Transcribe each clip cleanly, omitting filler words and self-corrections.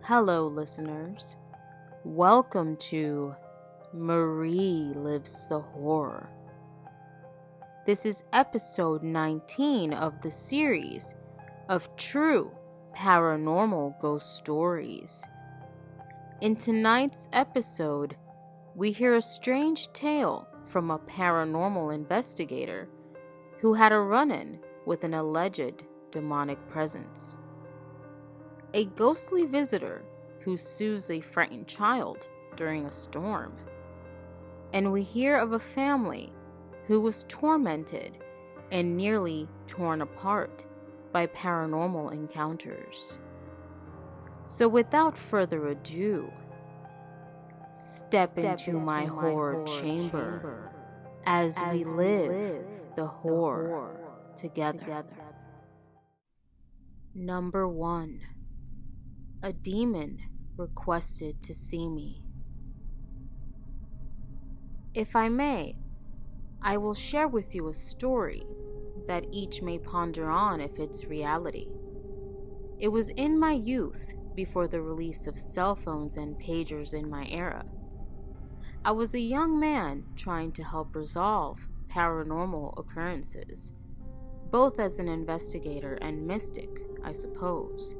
Hello, listeners. Welcome to Marie Lives the Horror. This is episode 19 of the series of True Paranormal Ghost Stories. In tonight's episode, we hear a strange tale from a paranormal investigator who had a run-in with an alleged demonic presence. A ghostly visitor who soothes a frightened child during a storm. And we hear of a family who was tormented and nearly torn apart by paranormal encounters. So without further ado, step into my horror chamber as we live the horror together. Number 1. A demon requested to see me. If I may, I will share with you a story that each may ponder on if it's reality. It was in my youth, before the release of cell phones and pagers in my era. I was a young man trying to help resolve paranormal occurrences, both as an investigator and mystic, I suppose.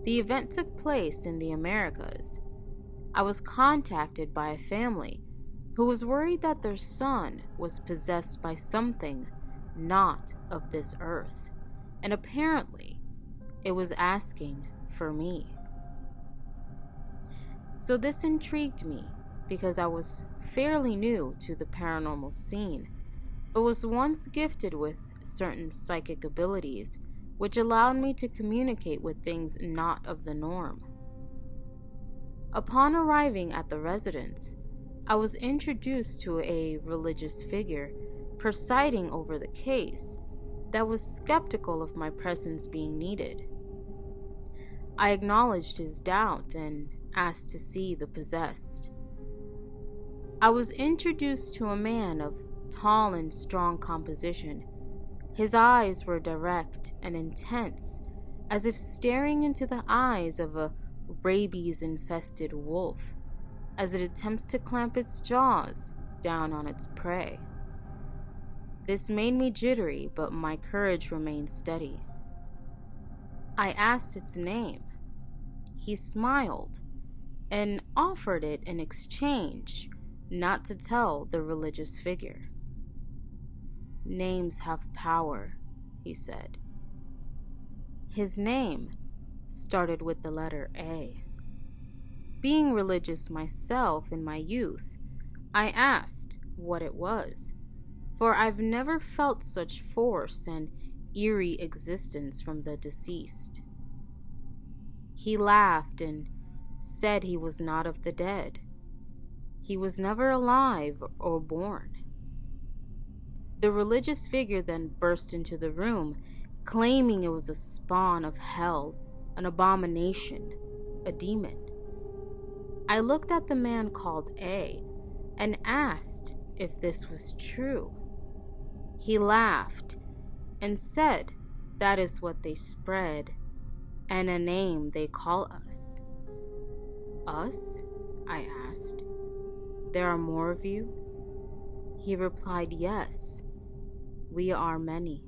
The event took place in the Americas. I was contacted by a family who was worried that their son was possessed by something not of this earth, and apparently it was asking for me. So this intrigued me because I was fairly new to the paranormal scene, but was once gifted with certain psychic abilities which allowed me to communicate with things not of the norm. Upon arriving at the residence, I was introduced to a religious figure presiding over the case that was skeptical of my presence being needed. I acknowledged his doubt and asked to see the possessed. I was introduced to a man of tall and strong composition. His eyes were direct and intense, as if staring into the eyes of a rabies-infested wolf, as it attempts to clamp its jaws down on its prey. This made me jittery, but my courage remained steady. I asked its name. He smiled and offered it in exchange not to tell the religious figure. "Names have power," he said. His name started with the letter A. Being religious myself in my youth, I asked what it was, for I've never felt such force and eerie existence from the deceased. He laughed and said he was not of the dead. He was never alive or born. The religious figure then burst into the room, claiming it was a spawn of hell, an abomination, a demon. I looked at the man called A and asked if this was true. He laughed and said that is what they spread and a name they call us. "Us?" I asked. "There are more of you?" He replied, "Yes. We are many.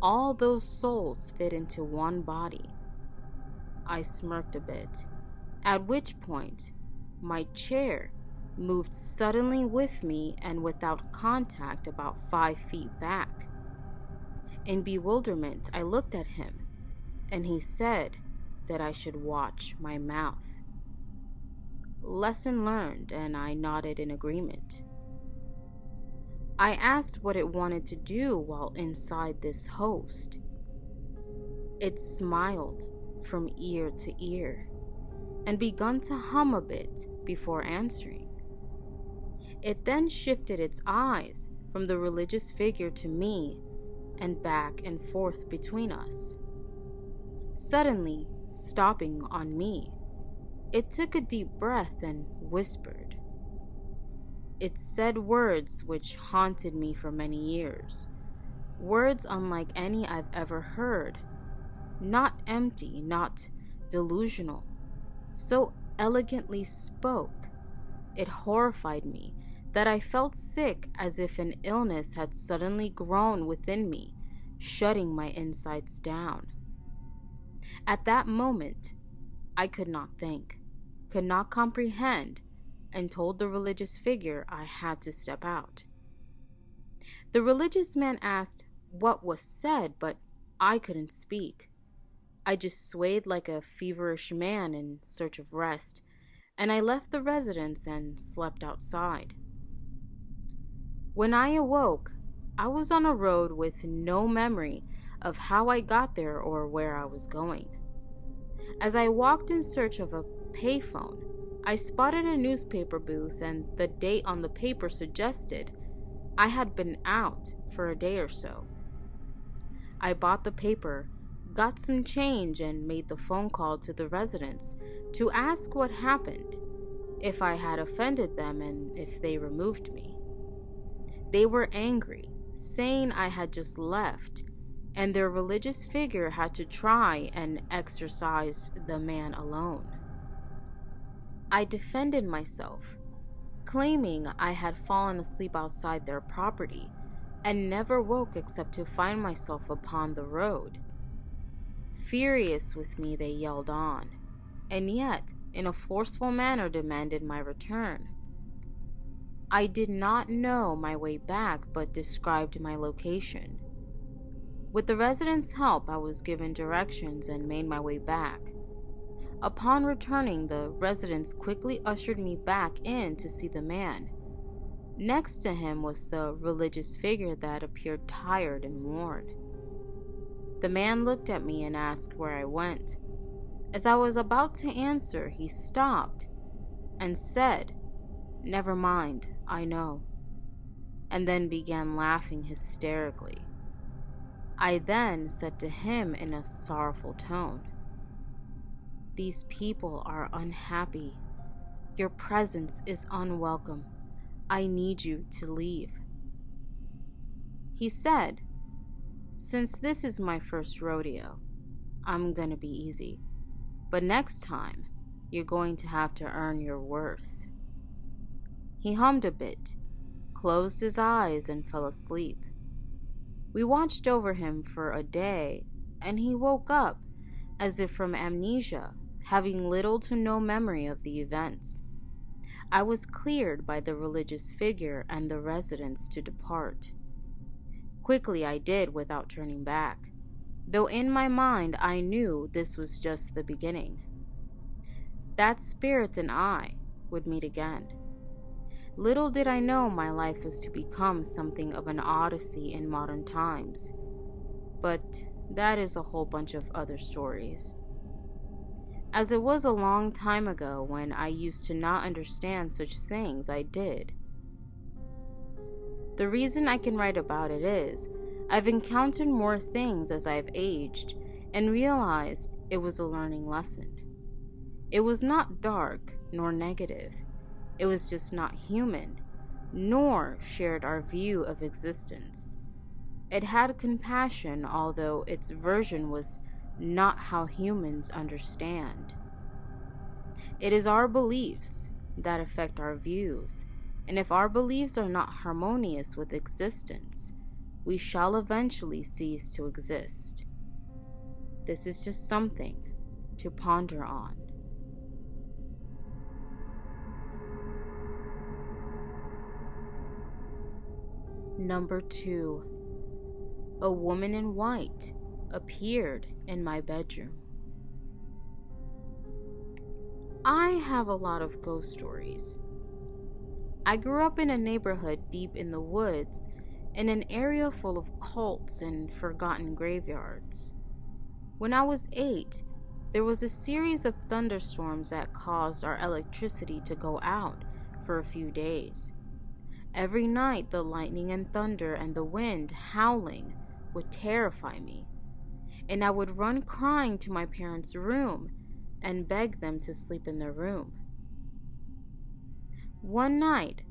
All those souls fit into one body." I smirked a bit, at which point my chair moved suddenly with me and without contact about 5 feet back. In bewilderment, I looked at him, and he said that I should watch my mouth. Lesson learned, and I nodded in agreement. I asked what it wanted to do while inside this host. It smiled from ear to ear and begun to hum a bit before answering. It then shifted its eyes from the religious figure to me and back and forth between us. Suddenly, stopping on me, it took a deep breath and whispered. It said words which haunted me for many years, words unlike any I've ever heard, not empty, not delusional, so elegantly spoke. It horrified me that I felt sick, as if an illness had suddenly grown within me, shutting my insides down. At that moment, I could not think, could not comprehend, and told the religious figure I had to step out. The religious man asked what was said, but I couldn't speak. I just swayed like a feverish man in search of rest, and I left the residence and slept outside. When I awoke, I was on a road with no memory of how I got there or where I was going. As I walked in search of a payphone, I spotted a newspaper booth, and the date on the paper suggested I had been out for a day or so. I bought the paper, got some change, and made the phone call to the residents to ask what happened, if I had offended them, and if they removed me. They were angry, saying I had just left, and their religious figure had to try and exorcise the man alone. I defended myself, claiming I had fallen asleep outside their property and never woke except to find myself upon the road. Furious with me, they yelled on, and yet, in a forceful manner, demanded my return. I did not know my way back, but described my location. With the residents' help, I was given directions and made my way back. Upon returning, the residents quickly ushered me back in to see the man. Next to him was the religious figure that appeared tired and worn. The man looked at me and asked where I went. As I was about to answer, he stopped and said, "Never mind, I know," and then began laughing hysterically. I then said to him in a sorrowful tone, "These people are unhappy. Your presence is unwelcome. I need you to leave." He said, "Since this is my first rodeo, I'm gonna be easy. But next time, you're going to have to earn your worth." He hummed a bit, closed his eyes, and fell asleep. We watched over him for a day, and he woke up as if from amnesia, having little to no memory of the events. I was cleared by the religious figure and the residents to depart. Quickly I did, without turning back, though in my mind I knew this was just the beginning. That spirit and I would meet again. Little did I know my life was to become something of an odyssey in modern times, but that is a whole bunch of other stories. As it was a long time ago when I used to not understand such things, I did. The reason I can write about it is I've encountered more things as I've aged and realized it was a learning lesson. It was not dark nor negative. It was just not human, nor shared our view of existence. It had compassion, although its version was not how humans understand. It is our beliefs that affect our views, and if our beliefs are not harmonious with existence, we shall eventually cease to exist. This is just something to ponder on. Number 2. A woman in white appeared in my bedroom. I have a lot of ghost stories. I grew up in a neighborhood deep in the woods, in an area full of cults and forgotten graveyards. When I was 8, there was a series of thunderstorms that caused our electricity to go out for a few days. Every night, the lightning and thunder and the wind howling would terrify me, and I would run crying to my parents' room and beg them to sleep in their room. One night,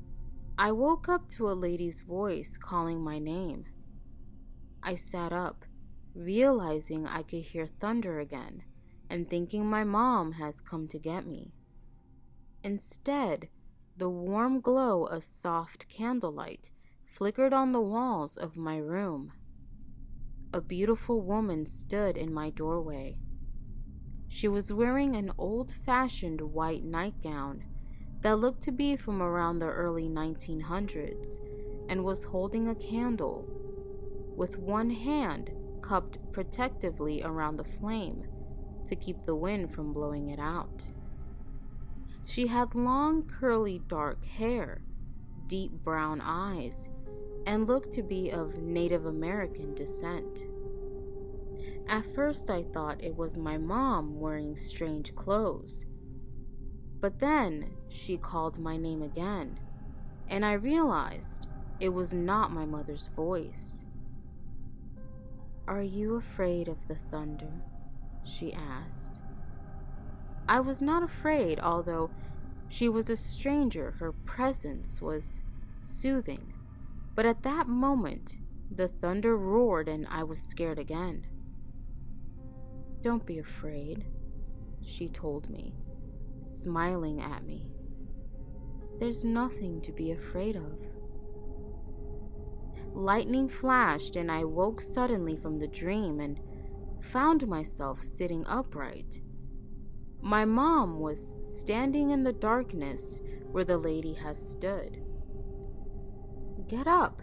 I woke up to a lady's voice calling my name. I sat up, realizing I could hear thunder again, and thinking my mom has come to get me. Instead, the warm glow of soft candlelight flickered on the walls of my room. A beautiful woman stood in my doorway. She was wearing an old-fashioned white nightgown that looked to be from around the early 1900s and was holding a candle, with one hand cupped protectively around the flame to keep the wind from blowing it out. She had long, curly, dark hair, deep brown eyes, and looked to be of Native American descent. At first I thought it was my mom wearing strange clothes, but then she called my name again, and I realized it was not my mother's voice. "Are you afraid of the thunder?" she asked. I was not afraid, although she was a stranger. Her presence was soothing. But at that moment, the thunder roared and I was scared again. "Don't be afraid," she told me, smiling at me. "There's nothing to be afraid of." Lightning flashed and I woke suddenly from the dream and found myself sitting upright. My mom was standing in the darkness where the lady has stood. "Get up.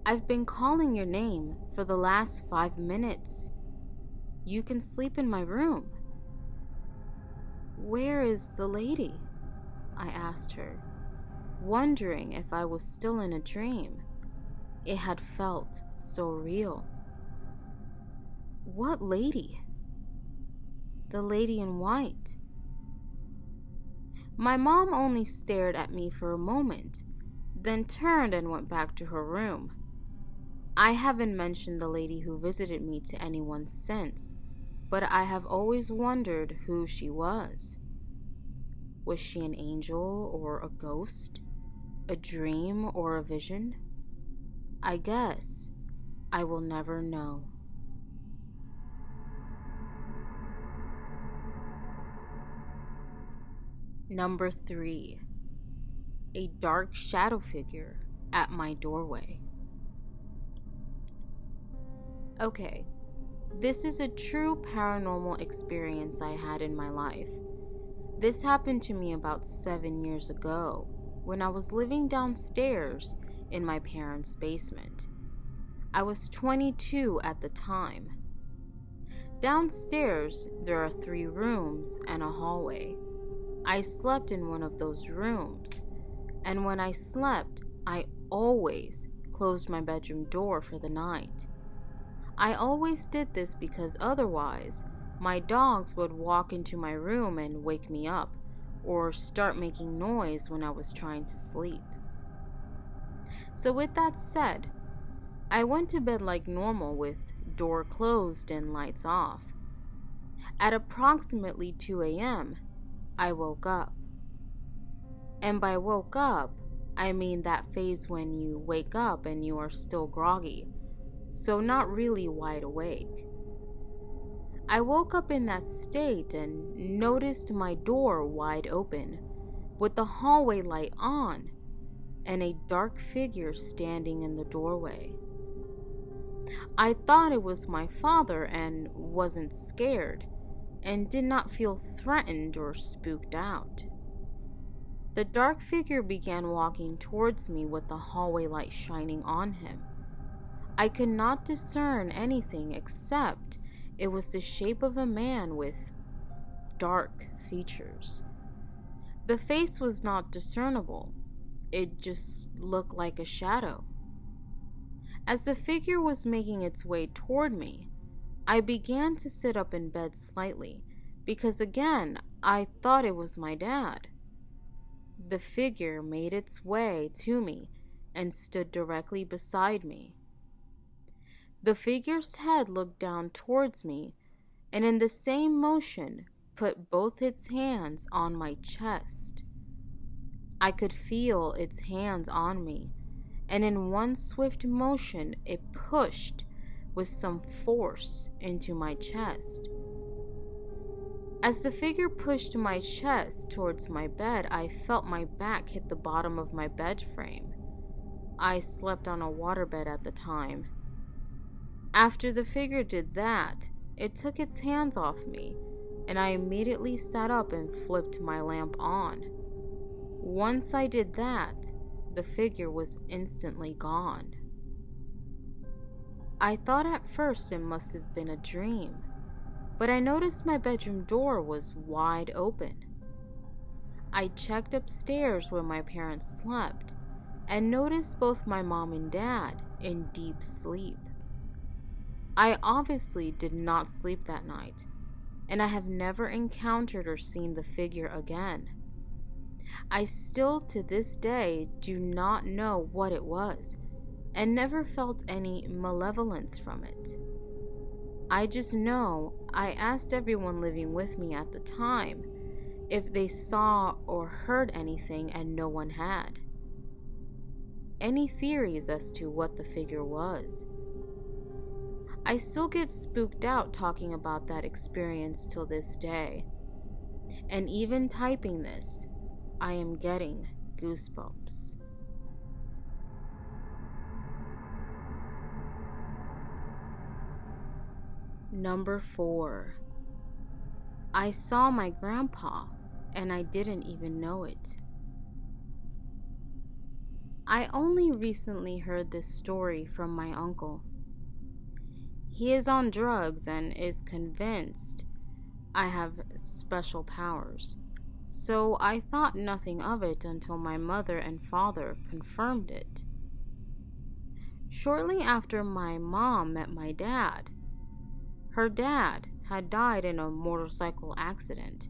I've been calling your name for the last 5 minutes. You can sleep in my room." "Where is the lady?" I asked her, wondering if I was still in a dream. It had felt so real. "What lady?" "The lady in white." My mom only stared at me for a moment, then turned and went back to her room. I haven't mentioned the lady who visited me to anyone since, but I have always wondered who she was. Was she an angel or a ghost? A dream or a vision? I guess I will never know. Number 3. A dark shadow figure at my doorway. Okay, this is a true paranormal experience I had in my life. This happened to me about 7 years ago when I was living downstairs in my parents' basement. I was 22 at the time. Downstairs, there are 3 rooms and a hallway. I slept in one of those rooms, and when I slept, I always closed my bedroom door for the night. I always did this because otherwise, my dogs would walk into my room and wake me up, or start making noise when I was trying to sleep. So with that said, I went to bed like normal with door closed and lights off. At approximately 2 a.m., I woke up. And by woke up, I mean that phase when you wake up and you are still groggy, so not really wide awake. I woke up in that state and noticed my door wide open, with the hallway light on, and a dark figure standing in the doorway. I thought it was my father and wasn't scared, and did not feel threatened or spooked out. The dark figure began walking towards me with the hallway light shining on him. I could not discern anything except it was the shape of a man with dark features. The face was not discernible. It just looked like a shadow. As the figure was making its way toward me, I began to sit up in bed slightly, because again, I thought it was my dad. The figure made its way to me and stood directly beside me. The figure's head looked down towards me, and in the same motion, put both its hands on my chest. I could feel its hands on me, and in one swift motion, it pushed with some force into my chest. As the figure pushed my chest towards my bed, I felt my back hit the bottom of my bed frame. I slept on a waterbed at the time. After the figure did that, it took its hands off me, and I immediately sat up and flipped my lamp on. Once I did that, the figure was instantly gone. I thought at first it must have been a dream, but I noticed my bedroom door was wide open. I checked upstairs where my parents slept and noticed both my mom and dad in deep sleep. I obviously did not sleep that night, and I have never encountered or seen the figure again. I still to this day do not know what it was and never felt any malevolence from it. I just know I asked everyone living with me at the time if they saw or heard anything, and no one had. Any theories as to what the figure was? I still get spooked out talking about that experience till this day, and even typing this, I am getting goosebumps. Number 4. I saw my grandpa, and I didn't even know it. I only recently heard this story from my uncle. He is on drugs and is convinced I have special powers, so I thought nothing of it until my mother and father confirmed it. Shortly after my mom met my dad, her dad had died in a motorcycle accident.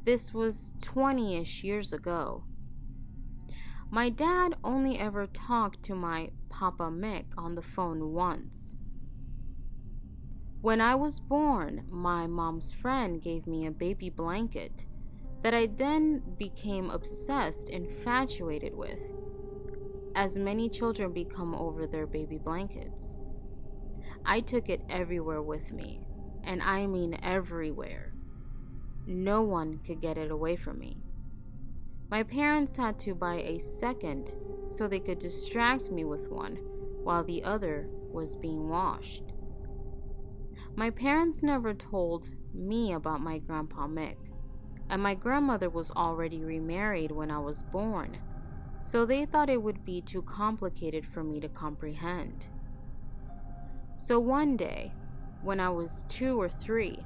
This was 20-ish years ago. My dad only ever talked to my Papa Mick on the phone once. When I was born, my mom's friend gave me a baby blanket that I then became obsessed, infatuated with, as many children become over their baby blankets. I took it everywhere with me, and I mean everywhere. No one could get it away from me. My parents had to buy a second so they could distract me with one while the other was being washed. My parents never told me about my Grandpa Mick, and my grandmother was already remarried when I was born, so they thought it would be too complicated for me to comprehend. So one day, when I was 2 or 3,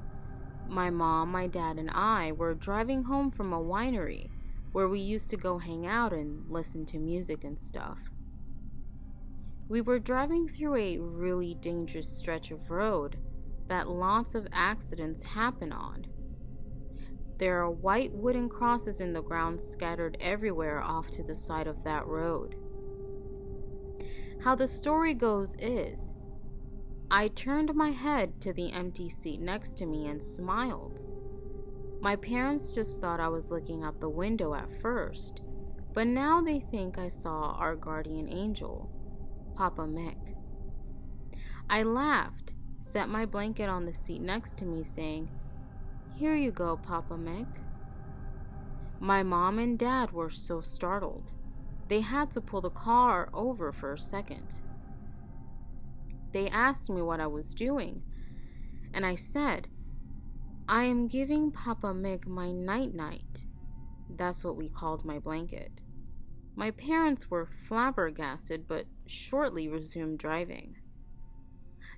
my mom, my dad, and I were driving home from a winery where we used to go hang out and listen to music and stuff. We were driving through a really dangerous stretch of road that lots of accidents happen on. There are white wooden crosses in the ground scattered everywhere off to the side of that road. How the story goes is, I turned my head to the empty seat next to me and smiled. My parents just thought I was looking out the window at first, but now they think I saw our guardian angel, Papa Mick. I laughed, set my blanket on the seat next to me, saying, "Here you go, Papa Mick." My mom and dad were so startled, they had to pull the car over for a second. They asked me what I was doing, and I said, "I am giving Papa Mick my night-night." That's what we called my blanket. My parents were flabbergasted, but shortly resumed driving.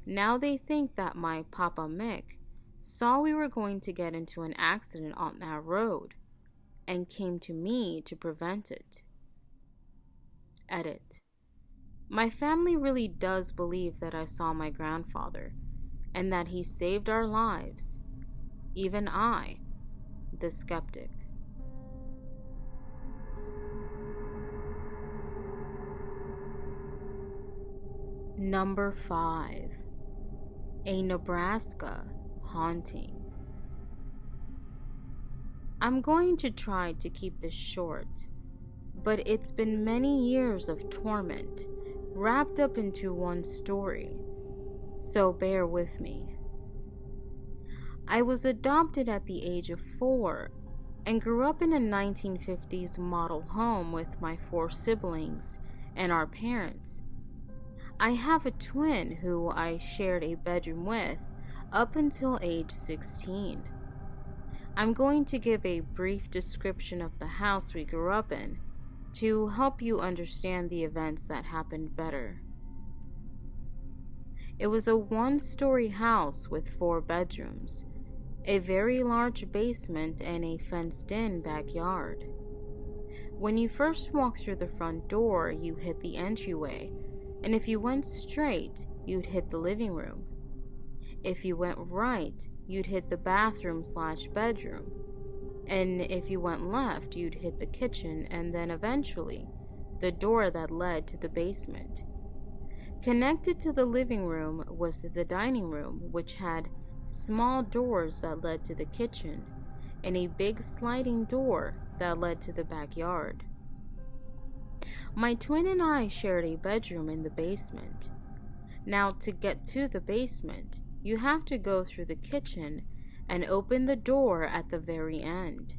Now they think that my Papa Mick saw we were going to get into an accident on that road and came to me to prevent it. Edit. My family really does believe that I saw my grandfather and that he saved our lives. Even I, the skeptic. Number 5. A Nebraska haunting. I'm going to try to keep this short, but it's been many years of torment wrapped up into one story, so bear with me. I was adopted at the age of 4 and grew up in a 1950s model home with my 4 siblings and our parents. I have a twin who I shared a bedroom with up until age 16. I'm going to give a brief description of the house we grew up in to help you understand the events that happened better. It was a 1-story house with 4 bedrooms, a very large basement, and a fenced-in backyard. When you first walked through the front door, you hit the entryway, and if you went straight, you'd hit the living room. If you went right, you'd hit the bathroom/bedroom, and if you went left, you'd hit the kitchen, and then eventually the door that led to the basement. Connected to the living room was the dining room, which had small doors that led to the kitchen, and a big sliding door that led to the backyard. My twin and I shared a bedroom in the basement. Now, to get to the basement, you have to go through the kitchen and open the door at the very end.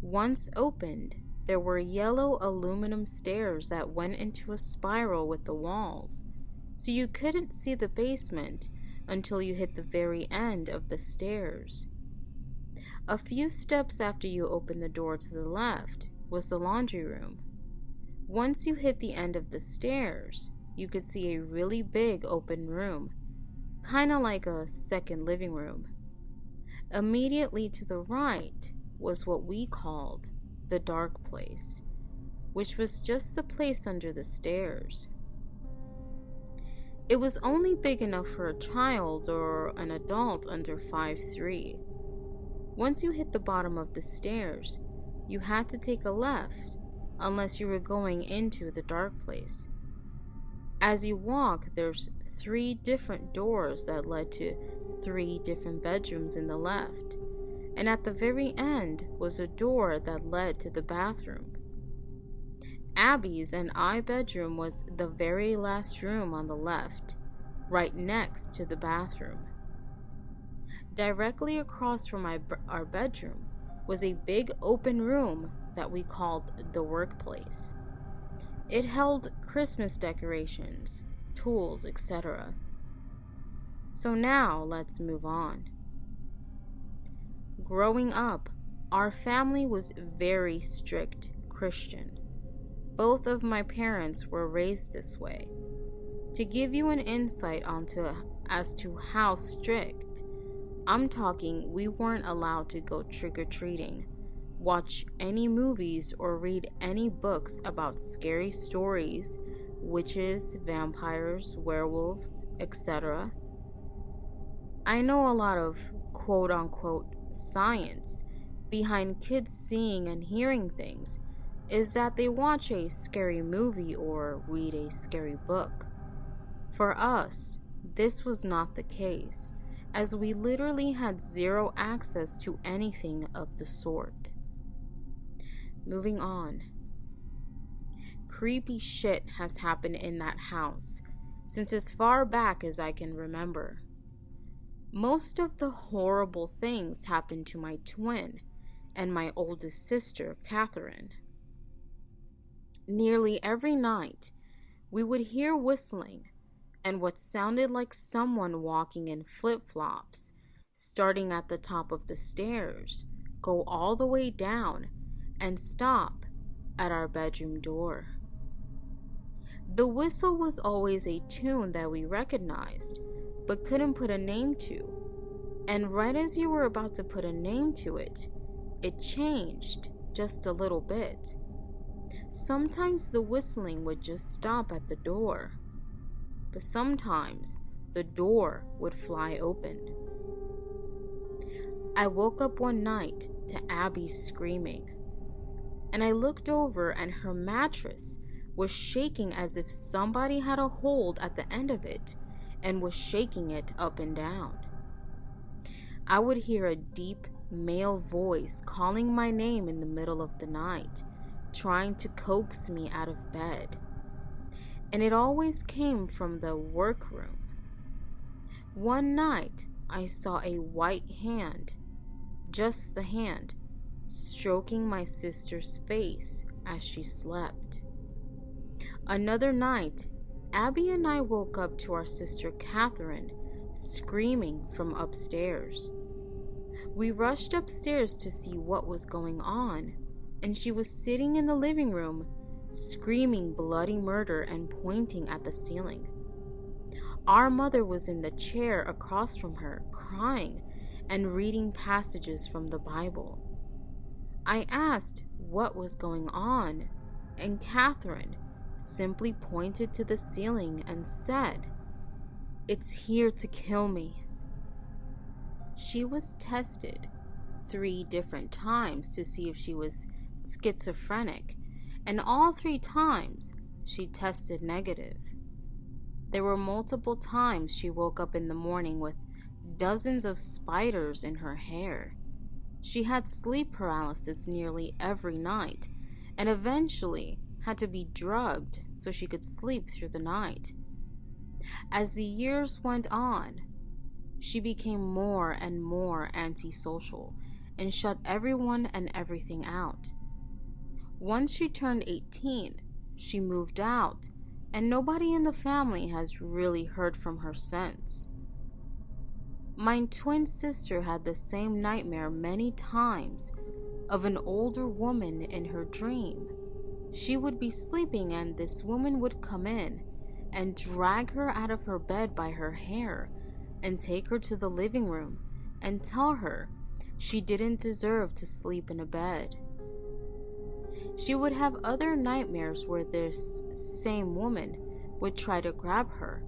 Once opened, there were yellow aluminum stairs that went into a spiral with the walls, so you couldn't see the basement until you hit the very end of the stairs. A few steps after you opened the door to the left was the laundry room. Once you hit the end of the stairs, you could see a really big open room, kind of like a second living room. Immediately to the right was what we called the dark place, which was just the place under the stairs. It was only big enough for a child or an adult under 5'3". Once you hit the bottom of the stairs, you had to take a left unless you were going into the dark place. As you walk, there's 3 different doors that led to 3 different bedrooms in the left, and at the very end was a door that led to the bathroom. Abby's and I bedroom was the very last room on the left, right next to the bathroom. Directly across from our bedroom was a big open room that we called the workplace. It held Christmas decorations, tools, etc. So now let's move on. Growing up, our family was very strict Christian. Both of my parents were raised this way. To give you an insight as to how strict, I'm talking we weren't allowed to go trick-or-treating, watch any movies, or read any books about scary stories, witches, vampires, werewolves, etc. I know a lot of quote-unquote science behind kids seeing and hearing things is that they watch a scary movie or read a scary book. For us, this was not the case, as we literally had zero access to anything of the sort. Moving on. Creepy shit has happened in that house since as far back as I can remember. Most of the horrible things happened to my twin and my oldest sister, Catherine. Nearly every night, we would hear whistling and what sounded like someone walking in flip-flops, starting at the top of the stairs, go all the way down, and stop at our bedroom door. The whistle was always a tune that we recognized, but couldn't put a name to, and right as you were about to put a name to it, it changed just a little bit. Sometimes the whistling would just stop at the door, but sometimes the door would fly open. I woke up one night to Abby screaming, and I looked over and her mattress was shaking as if somebody had a hold at the end of it and was shaking it up and down. I would hear a deep male voice calling my name in the middle of the night, trying to coax me out of bed, and it always came from the workroom. One night, I saw a white hand, just the hand, stroking my sister's face as she slept. Another night, Abby and I woke up to our sister Catherine screaming from upstairs. We rushed upstairs to see what was going on, and she was sitting in the living room, screaming bloody murder and pointing at the ceiling. Our mother was in the chair across from her, crying and reading passages from the Bible. I asked what was going on, and Catherine simply pointed to the ceiling and said, "It's here to kill me." She was tested 3 different times to see if she was schizophrenic, and all 3 times she tested negative. There were multiple times she woke up in the morning with dozens of spiders in her hair. She had sleep paralysis nearly every night, and eventually had to be drugged so she could sleep through the night. As the years went on, she became more and more antisocial and shut everyone and everything out. Once she turned 18, she moved out, and nobody in the family has really heard from her since. My twin sister had the same nightmare many times of an older woman in her dream. She would be sleeping and this woman would come in and drag her out of her bed by her hair and take her to the living room and tell her she didn't deserve to sleep in a bed. She would have other nightmares where this same woman would try to grab her,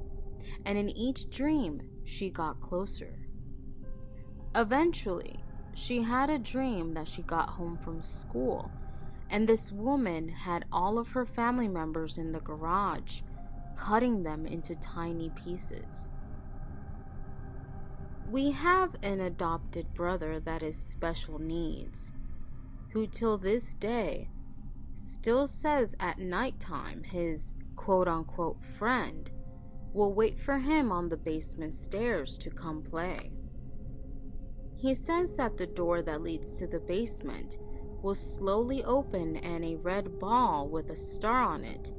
and in each dream she got closer. Eventually, she had a dream that she got home from school, and this woman had all of her family members in the garage, cutting them into tiny pieces. We have an adopted brother that is special needs, who till this day still says at nighttime his quote-unquote friend will wait for him on the basement stairs to come play. He says that the door that leads to the basement will slowly open and a red ball with a star on it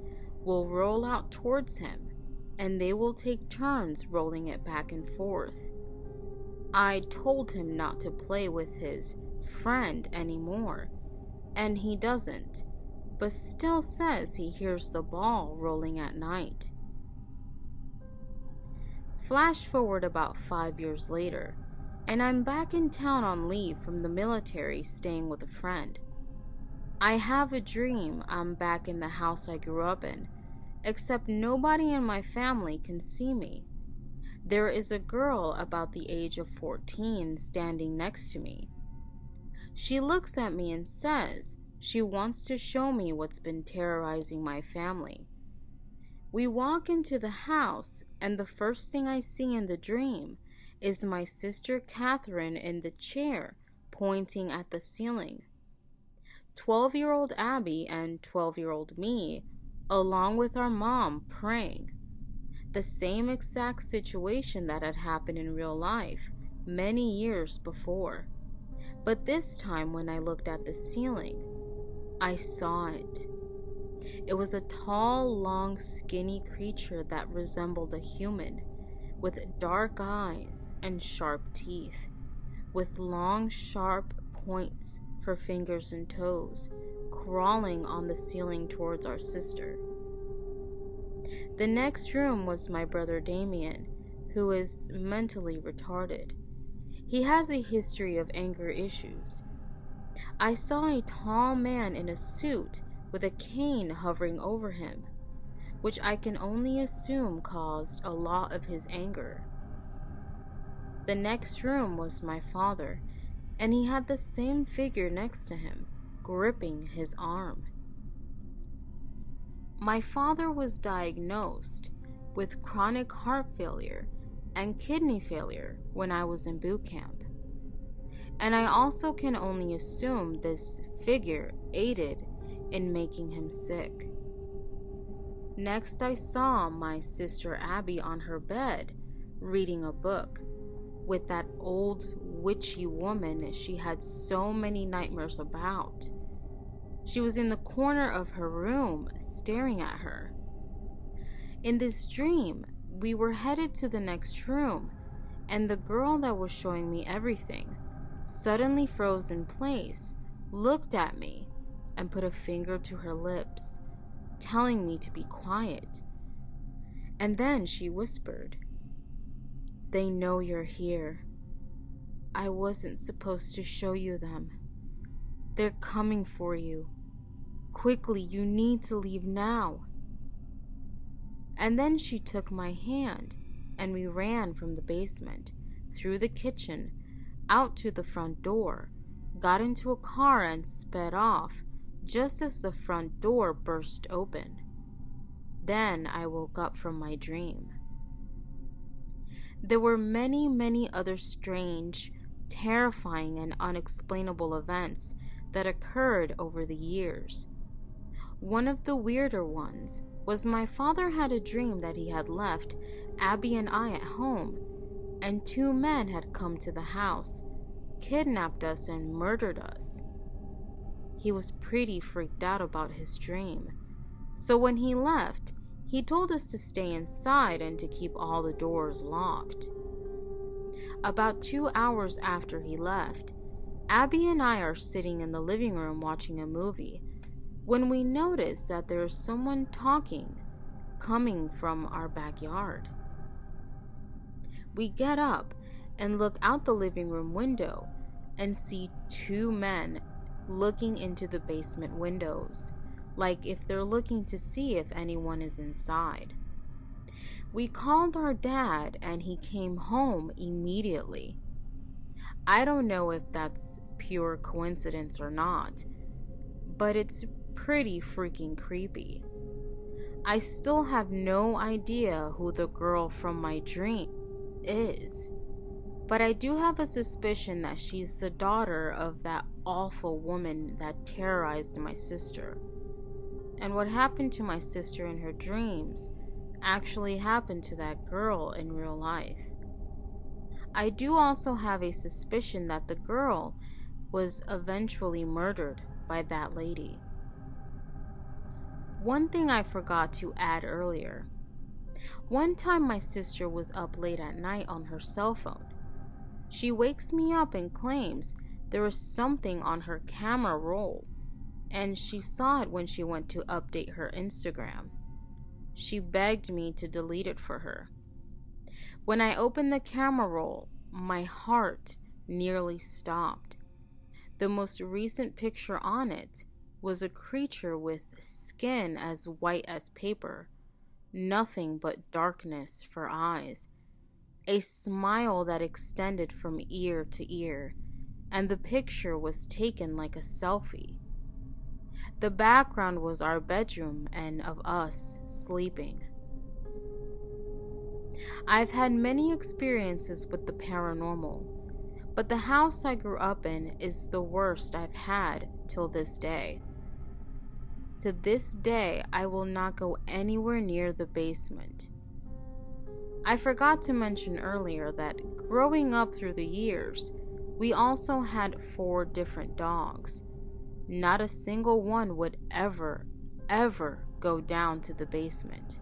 will roll out towards him, and they will take turns rolling it back and forth. I told him not to play with his friend anymore, and he doesn't, but still says he hears the ball rolling at night. Flash forward about 5 years later, and I'm back in town on leave from the military staying with a friend. I have a dream I'm back in the house I grew up in, except nobody in my family can see me. There is a girl about the age of 14 standing next to me. She looks at me and says she wants to show me what's been terrorizing my family. We walk into the house, and the first thing I see in the dream is my sister Catherine in the chair pointing at the ceiling. 12-year-old Abby and 12-year-old me, along with our mom, praying. The same exact situation that had happened in real life many years before. But this time when I looked at the ceiling, I saw it. It was a tall, long, skinny creature that resembled a human, with dark eyes and sharp teeth, with long, sharp points for fingers and toes, crawling on the ceiling towards our sister. The next room was my brother Damien, who is mentally retarded. He has a history of anger issues. I saw a tall man in a suit with a cane hovering over him, which I can only assume caused a lot of his anger. The next room was my father, and he had the same figure next to him, gripping his arm. My father was diagnosed with chronic heart failure and kidney failure when I was in boot camp, and I also can only assume this figure aided in making him sick. Next, I saw my sister Abby on her bed reading a book. with that old witchy woman she had so many nightmares about. She was in the corner of her room, staring at her. In this dream, we were headed to the next room, and the girl that was showing me everything suddenly froze in place, looked at me, and put a finger to her lips, telling me to be quiet. And then she whispered, "They know you're here. I wasn't supposed to show you them. They're coming for you. Quickly, you need to leave now." And then she took my hand, and we ran from the basement, through the kitchen, out to the front door, got into a car and sped off, just as the front door burst open. Then I woke up from my dream. There were many, many other strange, terrifying, and unexplainable events that occurred over the years. One of the weirder ones was my father had a dream that he had left Abby and I at home, and 2 men had come to the house, kidnapped us, and murdered us. He was pretty freaked out about his dream, so when he left, he told us to stay inside and to keep all the doors locked. About 2 hours after he left, Abby and I are sitting in the living room watching a movie when we notice that there's someone talking, coming from our backyard. We get up and look out the living room window and see 2 men looking into the basement windows, like if they're looking to see if anyone is inside. We called our dad and he came home immediately. I don't know if that's pure coincidence or not, but it's pretty freaking creepy. I still have no idea who the girl from my dream is, but I do have a suspicion that she's the daughter of that awful woman that terrorized my sister. And what happened to my sister in her dreams actually happened to that girl in real life. I do also have a suspicion that the girl was eventually murdered by that lady. One thing I forgot to add earlier. One time my sister was up late at night on her cell phone. She wakes me up and claims there was something on her camera roll, and she saw it when she went to update her Instagram. She begged me to delete it for her. When I opened the camera roll, my heart nearly stopped. The most recent picture on it was a creature with skin as white as paper, nothing but darkness for eyes, a smile that extended from ear to ear, and the picture was taken like a selfie. The background was our bedroom and of us sleeping. I've had many experiences with the paranormal, but the house I grew up in is the worst I've had till this day. To this day, I will not go anywhere near the basement. I forgot to mention earlier that growing up through the years, we also had 4 different dogs. Not a single one would ever go down to the basement.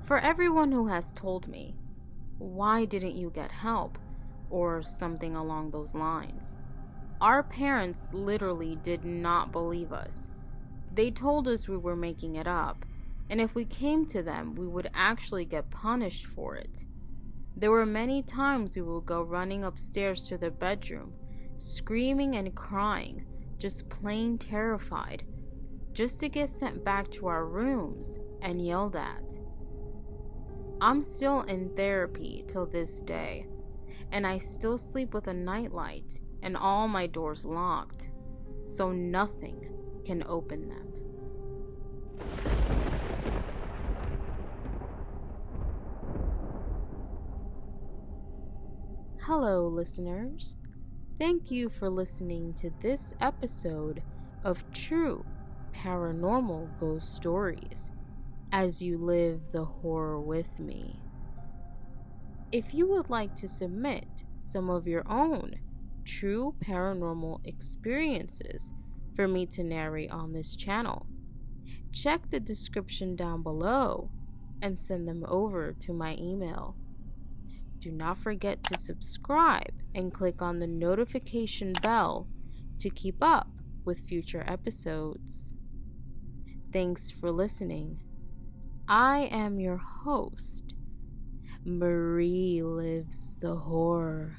For everyone who has told me, "Why didn't you get help?" or something along those lines, our parents literally did not believe us. They told us we were making it up, and if we came to them, we would actually get punished for it. There were many times we would go running upstairs to the bedroom, screaming and crying, just plain terrified, just to get sent back to our rooms and yelled at. I'm still in therapy till this day, and I still sleep with a nightlight and all my doors locked, so nothing can open them. Hello, listeners. Thank you for listening to this episode of True Paranormal Ghost Stories as you live the horror with me. If you would like to submit some of your own true paranormal experiences for me to narrate on this channel, check the description down below and send them over to my email. Do not forget to subscribe and click on the notification bell to keep up with future episodes. Thanks for listening. I am your host, Marie Lives the Horror.